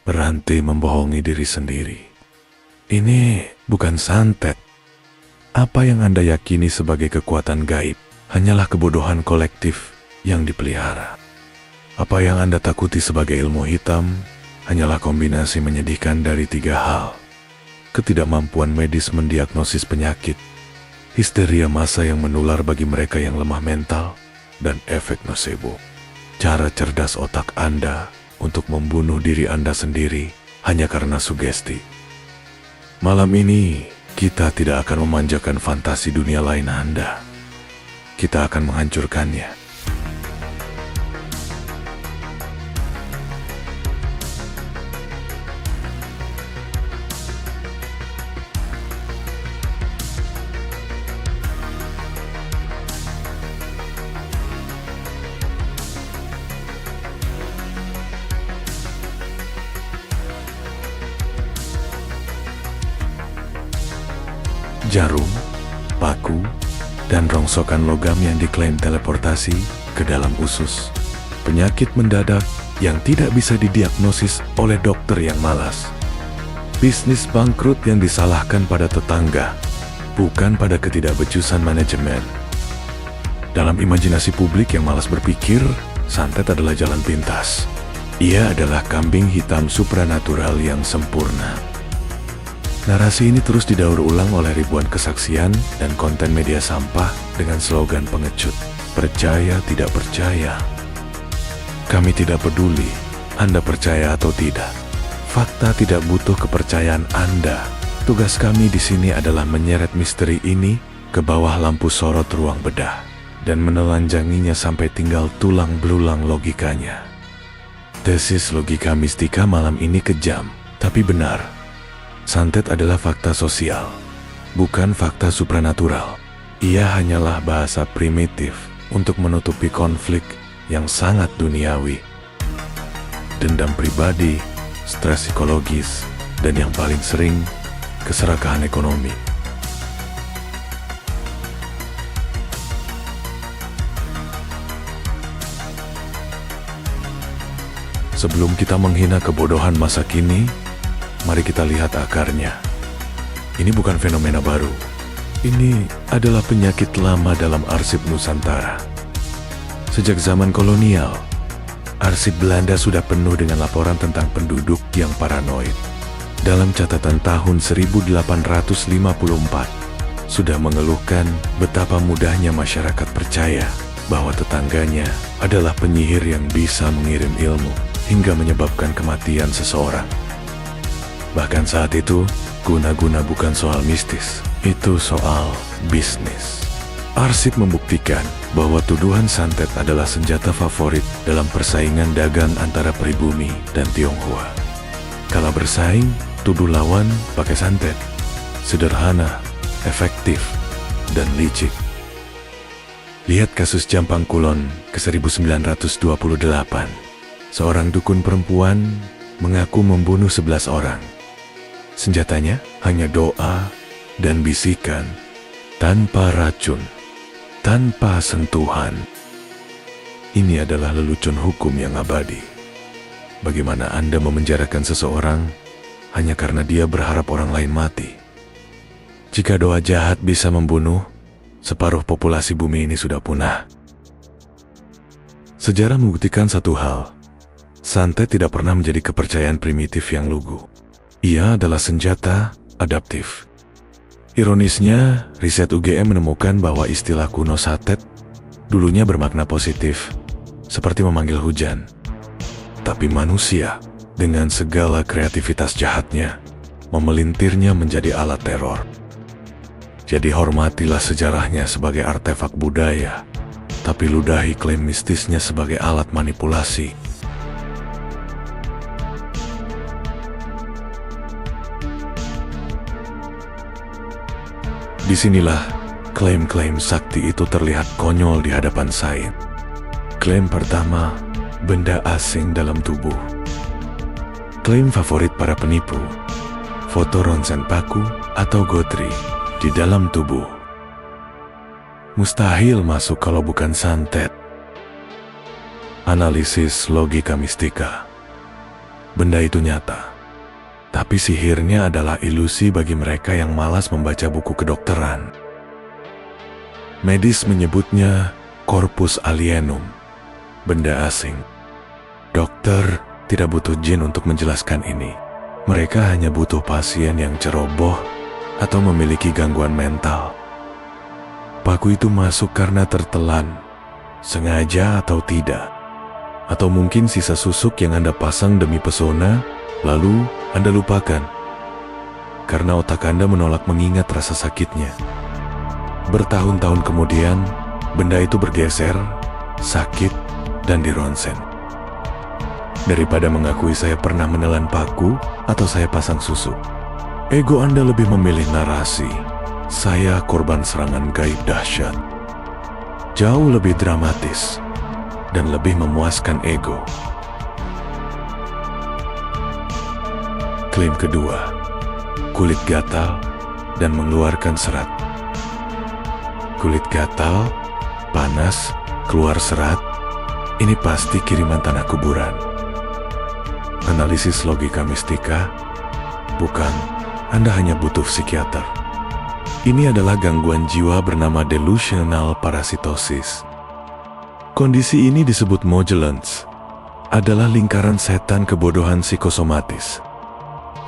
Berhenti membohongi diri sendiri. Ini bukan santet. Apa yang Anda yakini sebagai kekuatan gaib hanyalah kebodohan kolektif yang dipelihara. Apa yang Anda takuti sebagai ilmu hitam hanyalah kombinasi menyedihkan dari 3 hal. Ketidakmampuan medis mendiagnosis penyakit, histeria massa yang menular bagi mereka yang lemah mental, dan efek nosebo. Cara cerdas otak Anda untuk membunuh diri Anda sendiri hanya karena sugesti. Malam ini, kita tidak akan memanjakan fantasi dunia lain Anda. Kita akan menghancurkannya. Jarum, paku, dan rongsokan logam yang diklaim teleportasi ke dalam usus. Penyakit mendadak yang tidak bisa didiagnosis oleh dokter yang malas. Bisnis bangkrut yang disalahkan pada tetangga, bukan pada ketidakbecusan manajemen. Dalam imajinasi publik yang malas berpikir, santet adalah jalan pintas. Ia adalah kambing hitam supranatural yang sempurna. Narasi ini terus didaur ulang oleh ribuan kesaksian dan konten media sampah dengan slogan pengecut, percaya tidak percaya. Kami tidak peduli Anda percaya atau tidak. Fakta tidak butuh kepercayaan Anda. Tugas kami di sini adalah menyeret misteri ini ke bawah lampu sorot ruang bedah dan menelanjanginya sampai tinggal tulang belulang logikanya. Tesis logika mistika malam ini kejam, tapi benar. Santet adalah fakta sosial, bukan fakta supranatural. Ia hanyalah bahasa primitif untuk menutupi konflik yang sangat duniawi. Dendam pribadi, stres psikologis, dan yang paling sering, keserakahan ekonomi. Sebelum kita menghina kebodohan masa kini, mari kita lihat akarnya. Ini bukan fenomena baru. Ini adalah penyakit lama dalam arsip Nusantara. Sejak zaman kolonial, arsip Belanda sudah penuh dengan laporan tentang penduduk yang paranoid. Dalam catatan tahun 1854, sudah mengeluhkan betapa mudahnya masyarakat percaya bahwa tetangganya adalah penyihir yang bisa mengirim ilmu hingga menyebabkan kematian seseorang. Bahkan saat itu, guna-guna bukan soal mistis, itu soal bisnis. Arsip membuktikan bahwa tuduhan santet adalah senjata favorit dalam persaingan dagang antara pribumi dan Tionghoa. Kala bersaing, tuduh lawan pakai santet. Sederhana, efektif, dan licik. Lihat kasus Jampang Kulon ke 1928. Seorang dukun perempuan mengaku membunuh 11 orang. Senjatanya hanya doa dan bisikan, tanpa racun, tanpa sentuhan. Ini adalah lelucon hukum yang abadi. Bagaimana Anda memenjarakan seseorang hanya karena dia berharap orang lain mati? Jika doa jahat bisa membunuh, separuh populasi bumi ini sudah punah. Sejarah membuktikan satu hal, santet tidak pernah menjadi kepercayaan primitif yang lugu. Ia adalah senjata adaptif. Ironisnya, riset UGM menemukan bahwa istilah kuno santet dulunya bermakna positif, seperti memanggil hujan. Tapi manusia, dengan segala kreativitas jahatnya, memelintirnya menjadi alat teror. Jadi hormatilah sejarahnya sebagai artefak budaya, tapi ludahi klaim mistisnya sebagai alat manipulasi. Disinilah klaim-klaim sakti itu terlihat konyol di hadapan sains. Klaim pertama, benda asing dalam tubuh. Klaim favorit para penipu, foto ronsen paku atau gotri di dalam tubuh. Mustahil masuk kalau bukan santet. Analisis logika mistika. benda itu nyata. Tapi sihirnya adalah ilusi bagi mereka yang malas membaca buku kedokteran. Medis menyebutnya corpus alienum, benda asing. Dokter tidak butuh jin untuk menjelaskan ini. Mereka hanya butuh pasien yang ceroboh atau memiliki gangguan mental. Paku itu masuk karena tertelan, sengaja atau tidak. Atau mungkin sisa susuk yang Anda pasang demi pesona, lalu Anda lupakan. Karena otak Anda menolak mengingat rasa sakitnya. Bertahun-tahun kemudian, benda itu bergeser, sakit, dan dironsen. Daripada mengakui saya pernah menelan paku atau saya pasang susuk, ego Anda lebih memilih narasi, saya korban serangan gaib dahsyat. Jauh lebih dramatis dan lebih memuaskan ego. Klaim kedua, kulit gatal dan mengeluarkan serat. Kulit gatal, panas, keluar serat, ini pasti kiriman tanah kuburan. Analisis logika mistika, bukan, Anda hanya butuh psikiater. Ini adalah gangguan jiwa bernama delusional parasitosis. Kondisi ini disebut Mogelans, adalah lingkaran setan kebodohan psikosomatis.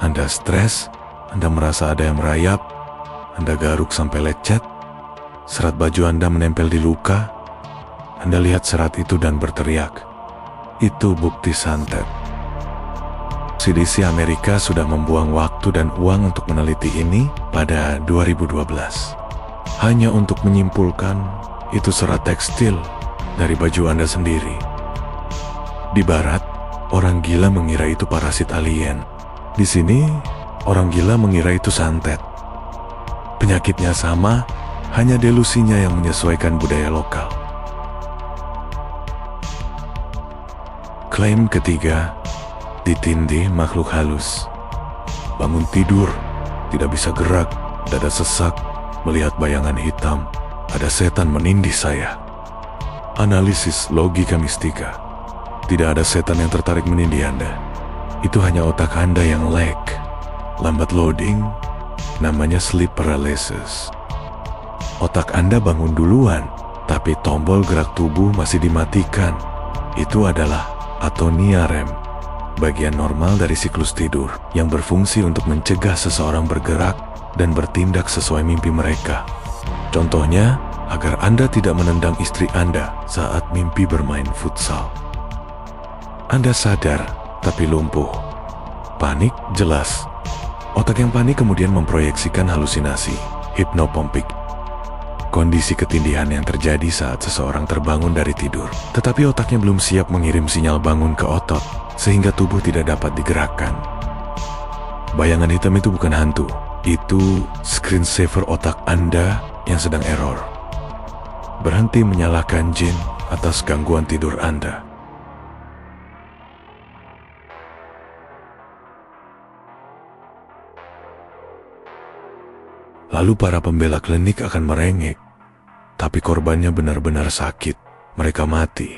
Anda stres, Anda merasa ada yang merayap, Anda garuk sampai lecet, serat baju Anda menempel di luka, Anda lihat serat itu dan berteriak. Itu bukti santet. CDC Amerika sudah membuang waktu dan uang untuk meneliti ini pada 2012. Hanya untuk menyimpulkan itu serat tekstil dari baju Anda sendiri. Di barat, orang gila mengira itu parasit alien. Di sini, orang gila mengira itu santet. Penyakitnya sama, hanya delusinya yang menyesuaikan budaya lokal. Klaim ketiga, ditindih makhluk halus. Bangun tidur, tidak bisa gerak, dada sesak, melihat bayangan hitam. Ada setan menindih saya. Analisis logika mistika. Tidak ada setan yang tertarik menindih Anda. Itu hanya otak Anda yang lag, lambat loading, namanya sleep paralysis. Otak Anda bangun duluan, tapi tombol gerak tubuh masih dimatikan. Itu adalah atonia REM, bagian normal dari siklus tidur yang berfungsi untuk mencegah seseorang bergerak dan bertindak sesuai mimpi mereka. Contohnya, agar Anda tidak menendang istri Anda saat mimpi bermain futsal. Anda sadar, tapi lumpuh. Panik jelas. Otak yang panik kemudian memproyeksikan halusinasi, hipnopompik. Kondisi ketindihan yang terjadi saat seseorang terbangun dari tidur, tetapi otaknya belum siap mengirim sinyal bangun ke otot, sehingga tubuh tidak dapat digerakkan. Bayangan hitam itu bukan hantu, itu screensaver otak Anda yang sedang error. Berhenti menyalahkan jin atas gangguan tidur Anda. Lalu para pembela klinik akan merengek, tapi korbannya benar-benar sakit. Mereka mati.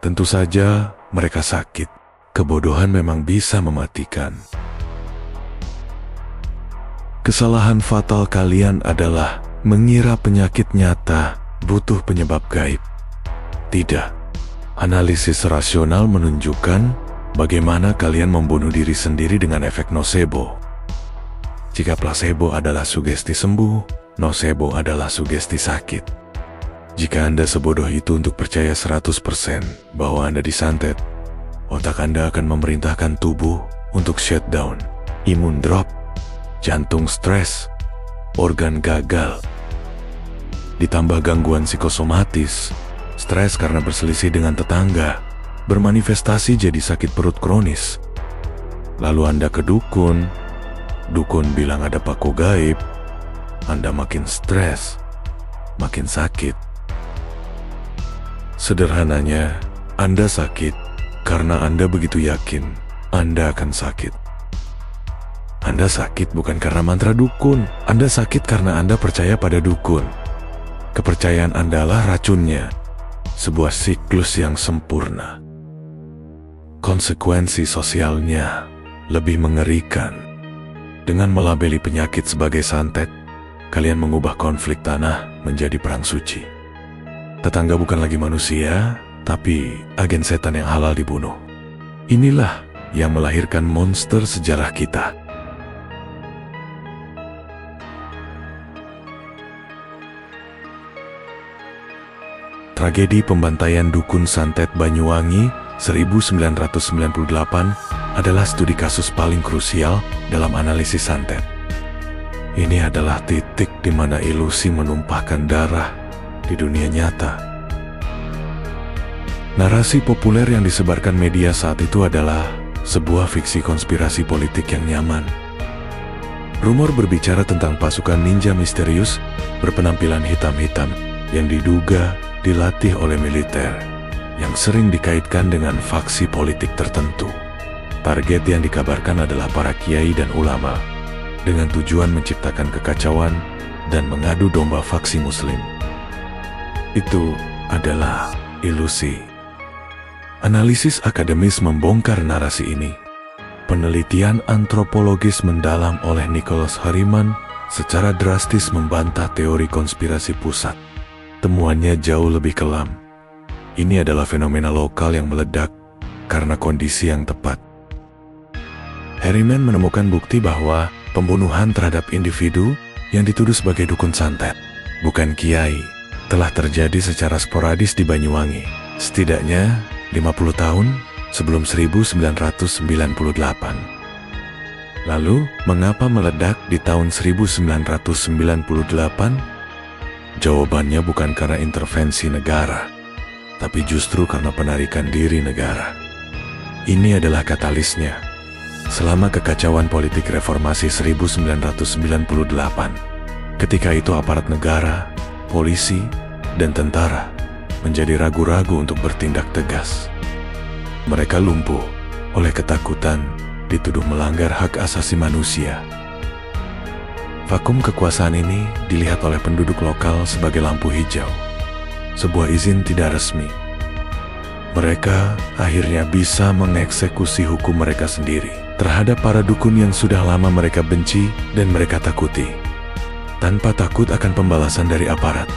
Tentu saja mereka sakit. Kebodohan memang bisa mematikan. Kesalahan fatal kalian adalah mengira penyakit nyata butuh penyebab gaib. Tidak. Analisis rasional menunjukkan bagaimana kalian membunuh diri sendiri dengan efek nocebo. Jika placebo adalah sugesti sembuh, nocebo adalah sugesti sakit. Jika Anda sebodoh itu untuk percaya 100% bahwa Anda disantet, otak Anda akan memerintahkan tubuh untuk shutdown, imun drop, jantung stres, organ gagal. Ditambah gangguan psikosomatis, stres karena berselisih dengan tetangga, bermanifestasi jadi sakit perut kronis. Lalu Anda ke dukun, dukun bilang ada paku gaib, Anda makin stres, makin sakit. Sederhananya, Anda sakit karena Anda begitu yakin Anda akan sakit. Anda sakit bukan karena mantra dukun, Anda sakit karena Anda percaya pada dukun. Kepercayaan Anda lah racunnya, sebuah siklus yang sempurna. konsekuensi sosialnya lebih mengerikan. Dengan melabeli penyakit sebagai santet, kalian mengubah konflik tanah menjadi perang suci. Tetangga bukan lagi manusia, tapi agen setan yang halal dibunuh. Inilah yang melahirkan monster sejarah kita. Tragedi pembantaian Dukun Santet Banyuwangi 1998 adalah studi kasus paling krusial dalam analisis santet. Ini adalah titik di mana ilusi menumpahkan darah di dunia nyata. Narasi populer yang disebarkan media saat itu adalah sebuah fiksi konspirasi politik yang nyaman. Rumor berbicara tentang pasukan ninja misterius berpenampilan hitam-hitam yang diduga dilatih oleh militer, yang sering dikaitkan dengan faksi politik tertentu. Target yang dikabarkan adalah para kiai dan ulama, dengan tujuan menciptakan kekacauan dan mengadu domba faksi muslim. Itu adalah ilusi. Analisis akademis membongkar narasi ini. Penelitian antropologis mendalam oleh Nicholas Harriman secara drastis membantah teori konspirasi pusat. Temuannya jauh lebih kelam. Ini adalah fenomena lokal yang meledak karena kondisi yang tepat. Harriman menemukan bukti bahwa pembunuhan terhadap individu yang dituduh sebagai dukun santet, bukan kiai, telah terjadi secara sporadis di Banyuwangi, setidaknya 50 tahun sebelum 1998. Lalu, mengapa meledak di tahun 1998? Jawabannya bukan karena intervensi negara, tapi justru karena penarikan diri negara. Ini adalah katalisnya. Selama kekacauan politik reformasi 1998, ketika itu aparat negara, polisi, dan tentara menjadi ragu-ragu untuk bertindak tegas. Mereka lumpuh oleh ketakutan dituduh melanggar hak asasi manusia. Vakum kekuasaan ini dilihat oleh penduduk lokal sebagai lampu hijau, sebuah izin tidak resmi. Mereka akhirnya bisa mengeksekusi hukum mereka sendiri terhadap para dukun yang sudah lama mereka benci dan mereka takuti, tanpa takut akan pembalasan dari aparat.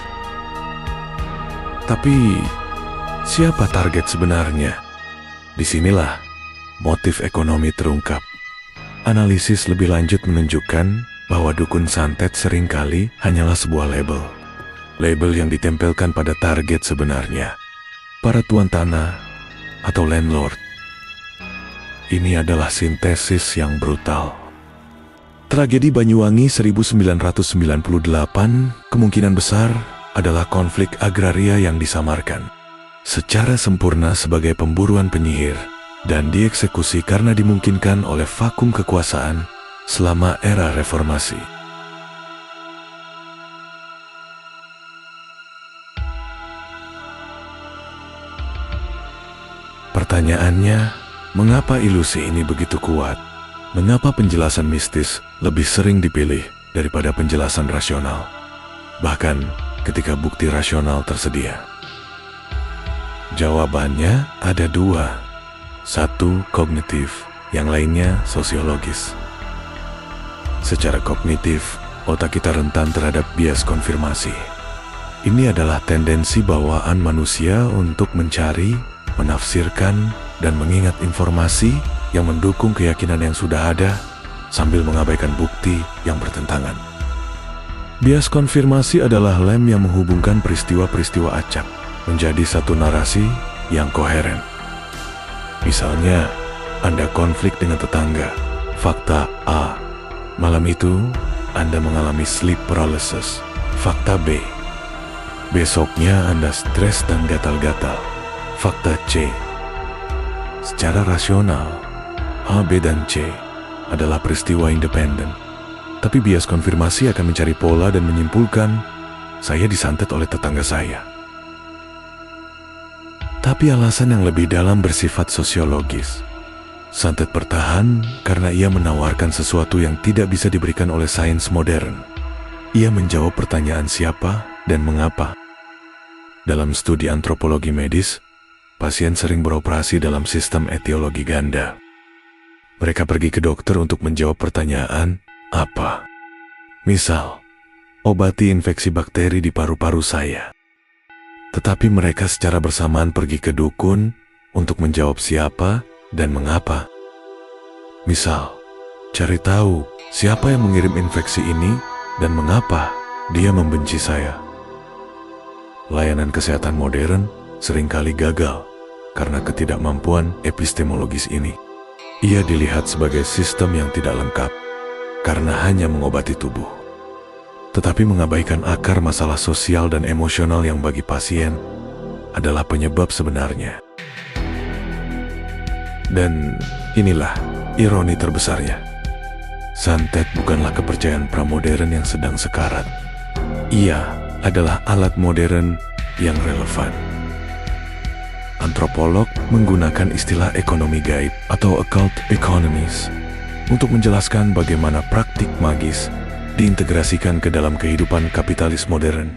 Tapi, siapa target sebenarnya? Disinilah motif ekonomi terungkap. Analisis lebih lanjut menunjukkan bahwa dukun santet seringkali hanyalah sebuah label. Label yang ditempelkan pada target sebenarnya, para tuan tanah atau landlord. Ini adalah sintesis yang brutal. Tragedi Banyuwangi 1998 kemungkinan besar adalah konflik agraria yang disamarkan secara sempurna sebagai pemburuan penyihir dan dieksekusi karena dimungkinkan oleh vakum kekuasaan selama era reformasi. Pertanyaannya, mengapa ilusi ini begitu kuat? Mengapa penjelasan mistis lebih sering dipilih daripada penjelasan rasional? Bahkan ketika bukti rasional tersedia. Jawabannya ada dua. Satu kognitif, yang lainnya sosiologis. Secara kognitif, otak kita rentan terhadap bias konfirmasi. Ini adalah tendensi bawaan manusia untuk mencari, menafsirkan, dan mengingat informasi yang mendukung keyakinan yang sudah ada sambil mengabaikan bukti yang bertentangan. Bias konfirmasi adalah lem yang menghubungkan peristiwa-peristiwa acak menjadi satu narasi yang koheren. Misalnya, Anda konflik dengan tetangga. Fakta A. Malam itu, Anda mengalami sleep paralysis. Fakta B. Besoknya Anda stres dan gatal-gatal. Fakta C. Secara rasional, A, B, dan C adalah peristiwa independen. Tapi bias konfirmasi akan mencari pola dan menyimpulkan, saya disantet oleh tetangga saya. Tapi alasan yang lebih dalam bersifat sosiologis. Santet bertahan karena ia menawarkan sesuatu yang tidak bisa diberikan oleh sains modern. Ia menjawab pertanyaan siapa dan mengapa. Dalam studi antropologi medis, pasien sering beroperasi dalam sistem etiologi ganda. Mereka pergi ke dokter untuk menjawab pertanyaan, apa? Misal, obati infeksi bakteri di paru-paru saya. Tetapi mereka secara bersamaan pergi ke dukun untuk menjawab siapa dan mengapa. Misal, cari tahu siapa yang mengirim infeksi ini dan mengapa dia membenci saya. Layanan kesehatan modern seringkali gagal karena ketidakmampuan epistemologis ini. Ia dilihat sebagai sistem yang tidak lengkap karena hanya mengobati tubuh, tetapi mengabaikan akar masalah sosial dan emosional yang bagi pasien adalah penyebab sebenarnya. Dan inilah ironi terbesarnya. Santet bukanlah kepercayaan pramodern yang sedang sekarat. Ia adalah alat modern yang relevan. Antropolog menggunakan istilah ekonomi gaib atau occult economies untuk menjelaskan bagaimana praktik magis diintegrasikan ke dalam kehidupan kapitalis modern.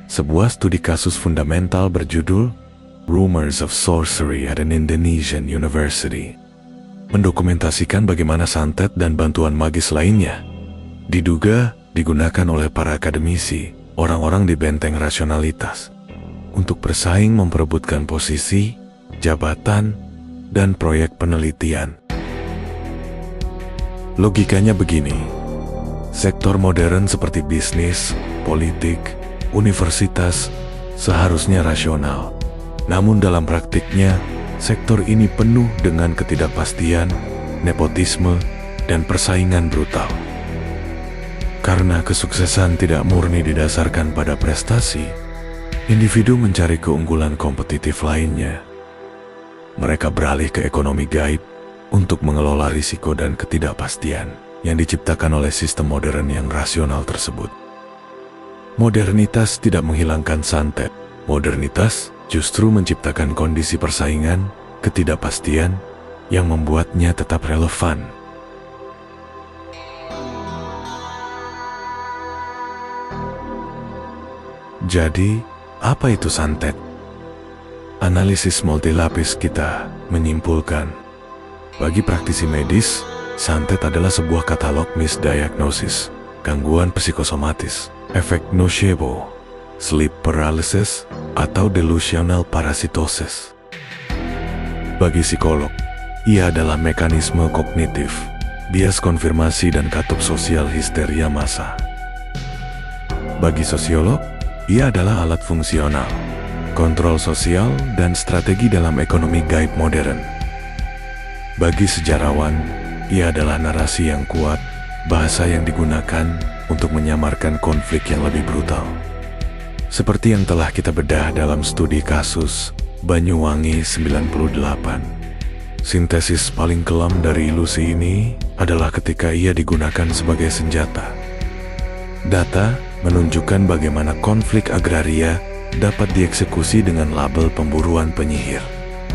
Sebuah studi kasus fundamental berjudul Rumors of Sorcery at an Indonesian University mendokumentasikan bagaimana santet dan bantuan magis lainnya diduga digunakan oleh para akademisi, orang-orang di benteng rasionalitas, untuk bersaing memperebutkan posisi, jabatan, dan proyek penelitian. Logikanya begini, sektor modern seperti bisnis, politik, universitas seharusnya rasional. Namun dalam praktiknya, sektor ini penuh dengan ketidakpastian, nepotisme, dan persaingan brutal. Karena kesuksesan tidak murni didasarkan pada prestasi, individu mencari keunggulan kompetitif lainnya. Mereka beralih ke ekonomi gaib untuk mengelola risiko dan ketidakpastian yang diciptakan oleh sistem modern yang rasional tersebut. Modernitas tidak menghilangkan santet. Modernitas justru menciptakan kondisi persaingan, ketidakpastian yang membuatnya tetap relevan. Jadi, apa itu santet? Analisis multilapis kita menyimpulkan, bagi praktisi medis, santet adalah sebuah katalog misdiagnosis, gangguan psikosomatis, efek nocebo, sleep paralysis, atau delusional parasitosis. Bagi psikolog, ia adalah mekanisme kognitif, bias konfirmasi dan katup sosial histeria massa. Bagi sosiolog, ia adalah alat fungsional, kontrol sosial dan strategi dalam ekonomi gaib modern. Bagi sejarawan, ia adalah narasi yang kuat, bahasa yang digunakan untuk menyamarkan konflik yang lebih brutal. Seperti yang telah kita bedah dalam studi kasus Banyuwangi 98. Sintesis paling kelam dari ilusi ini adalah ketika ia digunakan sebagai senjata. Data menunjukkan bagaimana konflik agraria dapat dieksekusi dengan label pemburuan penyihir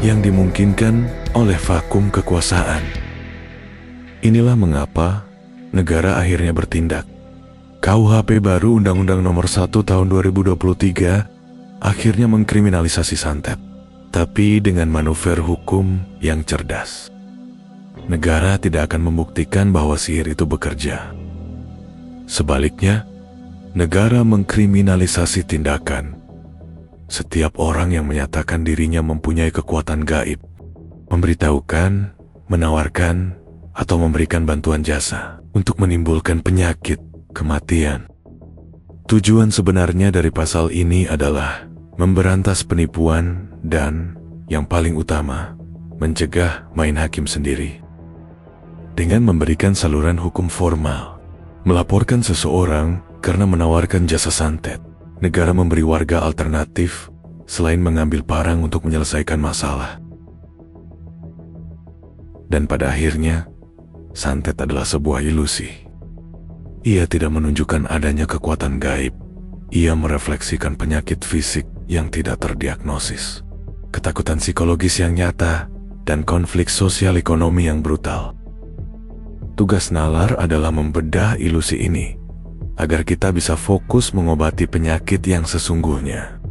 yang dimungkinkan oleh vakum kekuasaan. Inilah mengapa negara akhirnya bertindak. KUHP baru Undang-Undang Nomor 1 Tahun 2023 akhirnya mengkriminalisasi santet, tapi dengan manuver hukum yang cerdas. Negara tidak akan membuktikan bahwa sihir itu bekerja. Sebaliknya, negara mengkriminalisasi tindakan setiap orang yang menyatakan dirinya mempunyai kekuatan gaib, memberitahukan, menawarkan, atau memberikan bantuan jasa untuk menimbulkan penyakit, kematian. Tujuan sebenarnya dari pasal ini adalah memberantas penipuan dan, yang paling utama, mencegah main hakim sendiri. Dengan memberikan saluran hukum formal, melaporkan seseorang karena menawarkan jasa santet, negara memberi warga alternatif selain mengambil parang untuk menyelesaikan masalah. Dan pada akhirnya, santet adalah sebuah ilusi. Ia tidak menunjukkan adanya kekuatan gaib. Ia merefleksikan penyakit fisik yang tidak terdiagnosis, ketakutan psikologis yang nyata, dan konflik sosial ekonomi yang brutal. Tugas nalar adalah membedah ilusi ini, agar kita bisa fokus mengobati penyakit yang sesungguhnya.